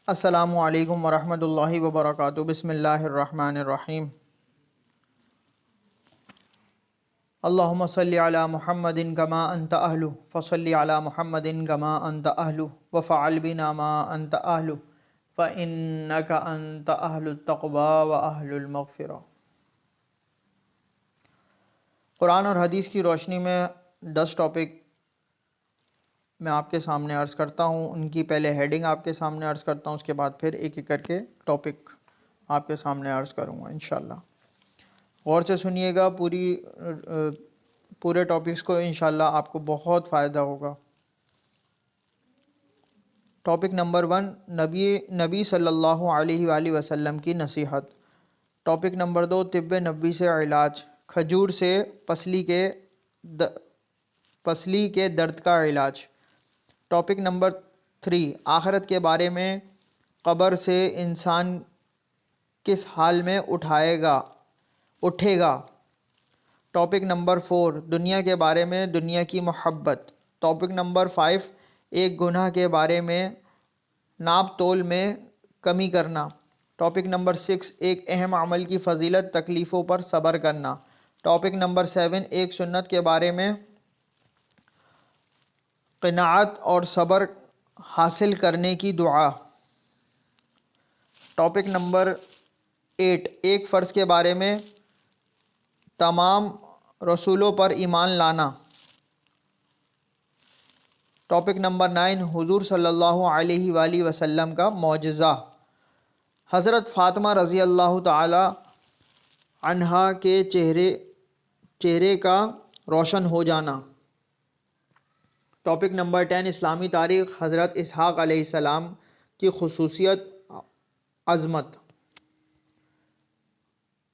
السلام علیکم ورحمۃ اللہ وبرکاتہ۔ بسم اللہ الرحمن الرحیم۔ اللہم صلی علی محمد کما انت اہل فصلی علی محمد کما انت اہل وفعل بنا ما انت اہل فانک انت اہل التقوی واہل المغفرہ۔ قرآن اور حدیث کی روشنی میں 10 ٹاپک میں آپ کے سامنے عرض کرتا ہوں۔ ان کی پہلے ہیڈنگ آپ کے سامنے عرض کرتا ہوں، اس کے بعد پھر ایک ایک کر کے ٹاپک آپ کے سامنے عرض کروں گا انشاءاللہ۔ غور سے سنیے گا، پورے ٹاپکس کو انشاءاللہ آپ کو بہت فائدہ ہوگا۔ ٹاپک نمبر 1، نبی صلی اللہ علیہ وآلہ وسلم کی نصیحت۔ ٹاپک نمبر 2، طب نبوی سے علاج، کھجور سے پسلی کے درد کا علاج۔ ٹاپک نمبر 3، آخرت کے بارے میں، قبر سے انسان کس حال میں اٹھے گا۔ ٹاپک نمبر 4، دنیا کے بارے میں، دنیا کی محبت۔ ٹاپک نمبر 5، ایک گناہ کے بارے میں، ناپ تول میں کمی کرنا۔ ٹاپک نمبر 6، ایک اہم عمل کی فضیلت، تکلیفوں پر صبر کرنا۔ ٹاپک نمبر 7، ایک سنت کے بارے میں، قناعت اور صبر حاصل کرنے کی دعا۔ ٹاپک نمبر 8، ایک فرض کے بارے میں، تمام رسولوں پر ایمان لانا۔ ٹاپک نمبر 9، حضور صلی اللہ علیہ وآلہ وسلم کا معجزہ، حضرت فاطمہ رضی اللہ تعالی عنہا کے چہرے کا روشن ہو جانا۔ ٹاپک نمبر 10، اسلامی تاریخ، حضرت اسحاق علیہ السلام کی خصوصیت، عظمت۔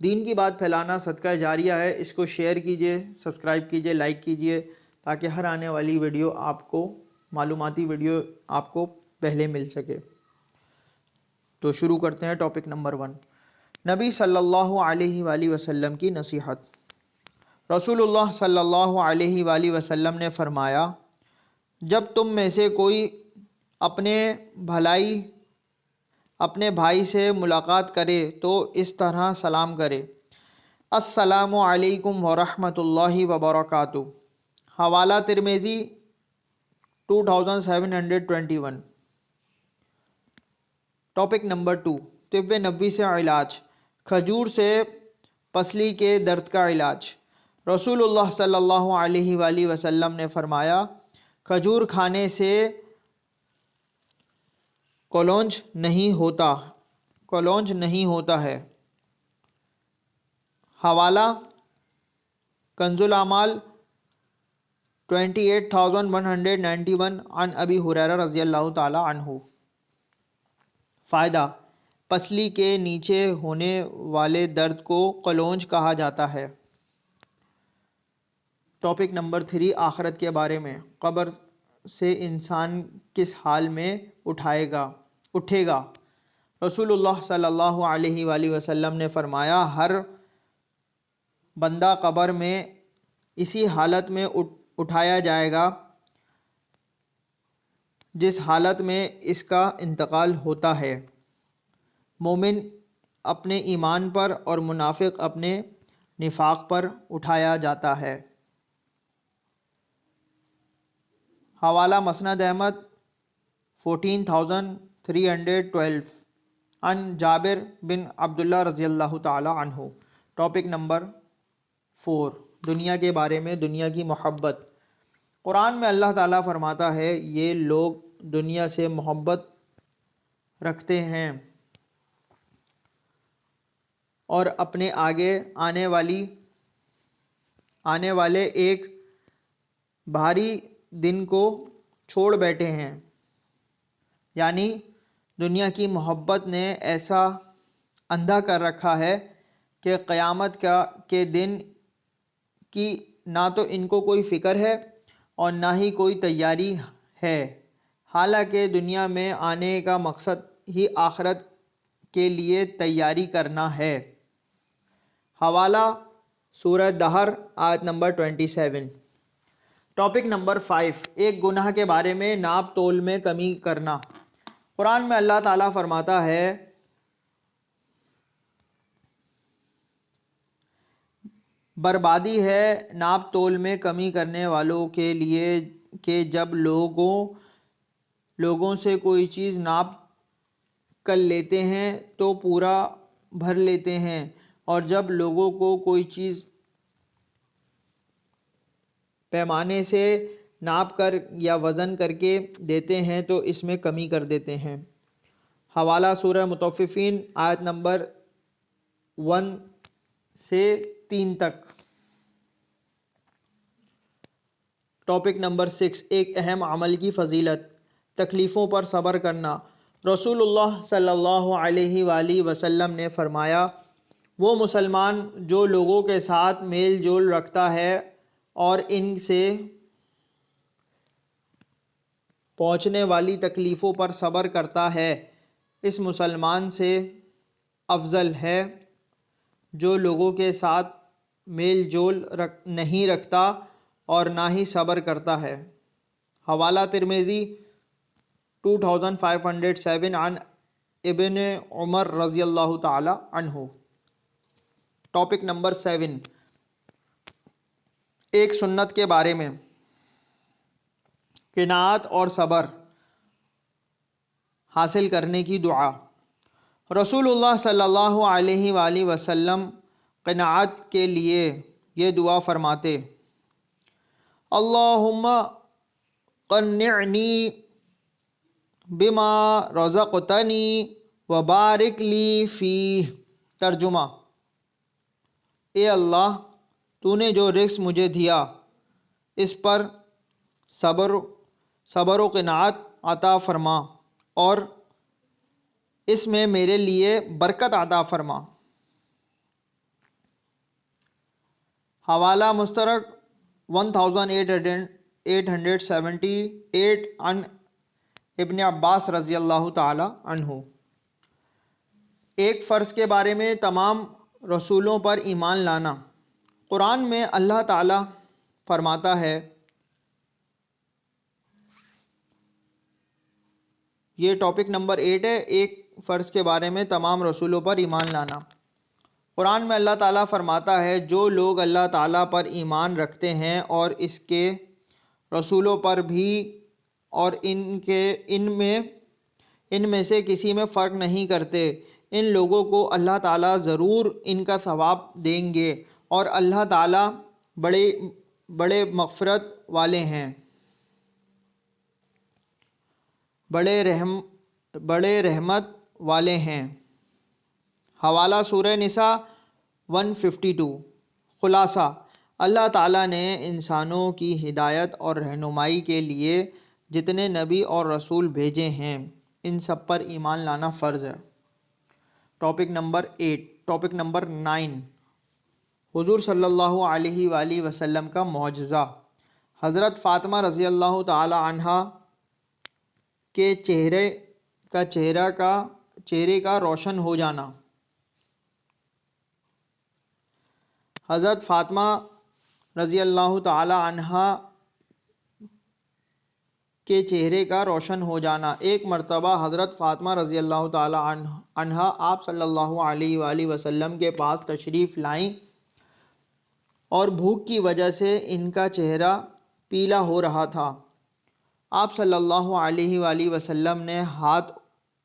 دین کی بات پھیلانا صدقہ جاریہ ہے، اس کو شیئر کیجئے، سبسکرائب کیجئے، لائک کیجئے، تاکہ ہر آنے والی ویڈیو آپ کو، معلوماتی ویڈیو آپ کو پہلے مل سکے۔ تو شروع کرتے ہیں ٹاپک نمبر 1، نبی صلی اللہ علیہ وآلہ وسلم کی نصیحت۔ رسول اللہ صلی اللہ علیہ وآلہ وسلم نے فرمایا، جب تم میں سے کوئی اپنے بھائی سے ملاقات کرے تو اس طرح سلام کرے، السلام علیکم ورحمۃ اللہ وبرکاتہ۔ حوالہ ترمذی 2721۔ ٹاپک نمبر 2، طب نبوی سے علاج، کھجور سے پسلی کے درد کا علاج۔ رسول اللہ صلی اللہ علیہ وآلہ وسلم نے فرمایا، کھجور کھانے سے کولونج نہیں ہوتا ہے۔ حوالہ کنز الاعمال 28191 عن ابی ہریرہ رضی اللہ تعالی عنہ۔ فائدہ، پسلی کے نیچے ہونے والے درد کو کولونج کہا جاتا ہے۔ ٹاپک نمبر 3، آخرت کے بارے میں، قبر سے انسان کس حال میں اٹھے گا۔ رسول اللہ صلی اللہ علیہ وآلہ وسلم نے فرمایا، ہر بندہ قبر میں اسی حالت میں اٹھایا جائے گا جس حالت میں اس کا انتقال ہوتا ہے۔ مومن اپنے ایمان پر اور منافق اپنے نفاق پر اٹھایا جاتا ہے۔ حوالہ مسند احمد 14312 عن جابر بن عبداللہ رضی اللہ تعالی عنہ۔ ٹاپک نمبر 4، دنیا کے بارے میں، دنیا کی محبت۔ قرآن میں اللہ تعالیٰ فرماتا ہے، یہ لوگ دنیا سے محبت رکھتے ہیں اور اپنے آگے آنے والے ایک بھاری دن کو چھوڑ بیٹھے ہیں۔ یعنی دنیا کی محبت نے ایسا اندھا کر رکھا ہے کہ قیامت کے دن کی نہ تو ان کو کوئی فکر ہے اور نہ ہی کوئی تیاری ہے، حالانکہ دنیا میں آنے کا مقصد ہی آخرت کے لیے تیاری کرنا ہے۔ حوالہ سورہ دہر آیت نمبر 27۔ ٹاپک نمبر 5، ایک گناہ کے بارے میں، ناپ تول میں کمی کرنا۔ قرآن میں اللہ تعالیٰ فرماتا ہے بربادی ہے ناپ تول میں کمی کرنے والوں کے لیے کہ جب لوگوں سے کوئی چیز ناپ کر لیتے ہیں تو پورا بھر لیتے ہیں، اور جب لوگوں کو کوئی چیز پیمانے سے ناپ کر یا وزن کر کے دیتے ہیں تو اس میں کمی کر دیتے ہیں۔ حوالہ سورہ مطففین آیت نمبر 1 سے 3 تک۔ ٹاپک نمبر 6، ایک اہم عمل کی فضیلت، تکلیفوں پر صبر کرنا۔ رسول اللہ صلی اللہ علیہ وآلہ وسلم نے فرمایا، وہ مسلمان جو لوگوں کے ساتھ میل جول رکھتا ہے اور ان سے پہنچنے والی تکلیفوں پر صبر کرتا ہے، اس مسلمان سے افضل ہے جو لوگوں کے ساتھ میل جول نہیں رکھتا اور نہ ہی صبر کرتا ہے۔ حوالہ ترمذی 2507 عن ابن عمر رضی اللہ تعالی عنہ۔ ٹاپک نمبر 7، ایک سنت کے بارے میں، قناعت اور صبر حاصل کرنے کی دعا۔ رسول اللہ صلی اللہ علیہ وآلہ وسلم قناعت کے لیے یہ دعا فرماتے، اللہم قنعنی بما رزقتنی وبارک لی فیہ۔ ترجمہ، اے اللہ تو نے جو رزق مجھے دیا اس پر صبر و قناعت عطا فرما اور اس میں میرے لیے برکت عطا فرما۔ حوالہ مسترک 1878 عن ابن عباس رضی اللہ تعالی عنہ۔ ایک فرض کے بارے میں تمام رسولوں پر ایمان لانا۔ قرآن میں اللہ تعالی فرماتا ہے، یہ ٹاپک نمبر 8 ہے، ایک فرض کے بارے میں تمام رسولوں پر ایمان لانا۔ قرآن میں اللہ تعالیٰ فرماتا ہے، جو لوگ اللہ تعالیٰ پر ایمان رکھتے ہیں اور اس کے رسولوں پر بھی اور ان میں سے کسی میں فرق نہیں کرتے، ان لوگوں کو اللہ تعالیٰ ضرور ان کا ثواب دیں گے اور اللہ تعالیٰ بڑے مغفرت والے ہیں، بڑے رحمت والے ہیں۔ حوالہ سورہ نساء 152۔ خلاصہ، اللہ تعالیٰ نے انسانوں کی ہدایت اور رہنمائی کے لیے جتنے نبی اور رسول بھیجے ہیں ان سب پر ایمان لانا فرض ہے۔ ٹاپک نمبر 9، حضور صلی اللہ علیہ وآلہ وسلم کا معجزہ۔ حضرت فاطمہ رضی اللہ تعالی عنہا کے چہرے کا روشن ہو جانا۔ حضرت فاطمہ رضی اللہ تعالی عنہا کے چہرے کا روشن ہو جانا۔ ایک مرتبہ حضرت فاطمہ رضی اللہ تعالی عنہا آپ صلی اللہ علیہ وآلہ وسلم کے پاس تشریف لائیں اور بھوک کی وجہ سے ان کا چہرہ پیلا ہو رہا تھا۔ آپ صلی اللہ علیہ وآلہ وسلم نے ہاتھ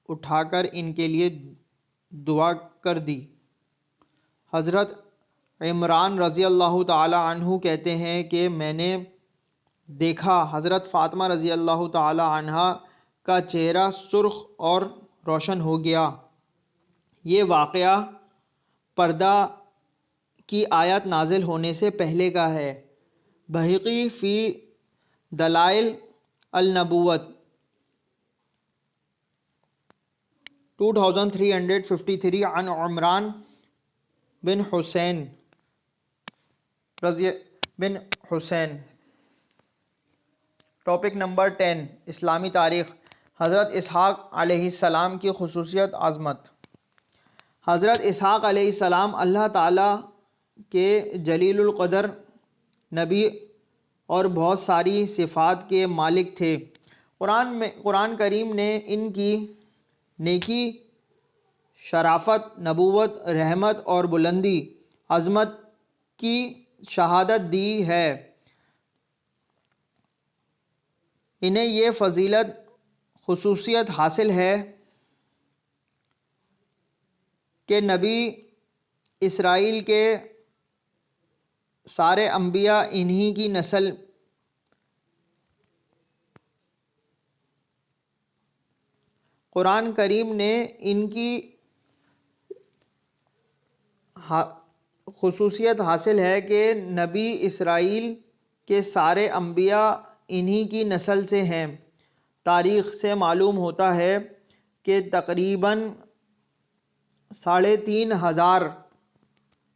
اٹھا کر ان کے لیے دعا کر دی۔ حضرت عمران رضی اللہ تعالی عنہ کہتے ہیں کہ میں نے دیکھا حضرت فاطمہ رضی اللہ تعالی عنہا کا چہرہ سرخ اور روشن ہو گیا۔ یہ واقعہ پردہ کی آیت نازل ہونے سے پہلے کا ہے۔ بہقی فی دلائل النبوت 2353 عن عمران بن حسین۔ ٹاپک نمبر 10، اسلامی تاریخ۔ حضرت اسحاق علیہ السلام کی خصوصیت، عظمت۔ حضرت اسحاق علیہ السلام اللہ تعالیٰ کے جلیل القدر نبی اور بہت ساری صفات کے مالک تھے۔ قرآن کریم نے ان کی نیکی، شرافت، نبوت، رحمت اور بلندی، عظمت کی شہادت دی ہے۔ انہیں یہ فضیلت، خصوصیت حاصل ہے کہ نبی اسرائیل کے سارے انبیاء انہی کی نسل قرآن کریم نے ان کی خصوصیت حاصل ہے کہ نبی اسرائیل کے سارے انبیاء انہی کی نسل سے ہیں۔ تاریخ سے معلوم ہوتا ہے کہ تقریباً 3500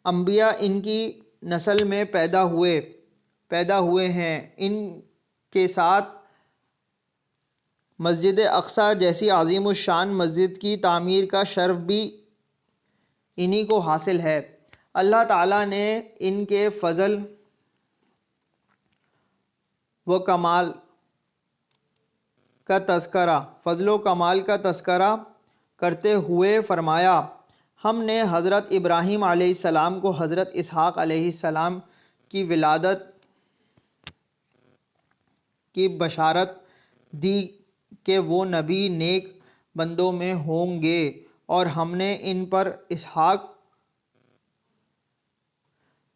انبیاء ان کی نسل میں پیدا ہوئے ہیں۔ ان کے ساتھ مسجد اقصیٰ جیسی عظیم الشان مسجد کی تعمیر کا شرف بھی انہی کو حاصل ہے۔ اللہ تعالیٰ نے ان کے فضل و کمال کا تذکرہ کرتے ہوئے فرمایا، ہم نے حضرت ابراہیم علیہ السلام کو حضرت اسحاق علیہ السلام کی ولادت کی بشارت دی کہ وہ نبی نیک بندوں میں ہوں گے، اور ہم نے ان پر اسحاق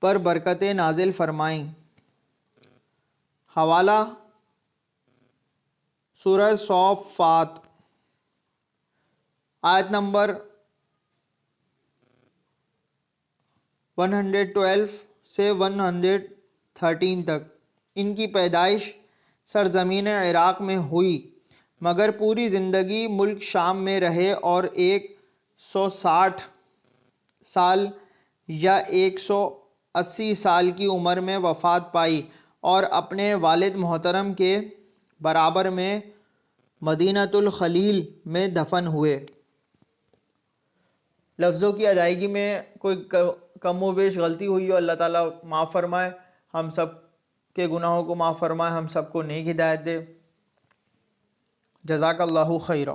پر برکتیں نازل فرمائیں۔ حوالہ سورہ صافات آیت نمبر 112 سے 113 تک۔ ان کی پیدائش سرزمین عراق میں ہوئی، مگر پوری زندگی ملک شام میں رہے اور 160 سال یا 180 سال کی عمر میں وفات پائی، اور اپنے والد محترم کے برابر میں مدینۃ الخلیل میں دفن ہوئے۔ لفظوں کی ادائیگی میں کوئی کم و بیش غلطی ہوئی ہو، اللہ تعالیٰ معاف فرمائے، ہم سب کے گناہوں کو معاف فرمائے، ہم سب کو نیک ہدایت دے۔ جزاک اللہ خیرہ۔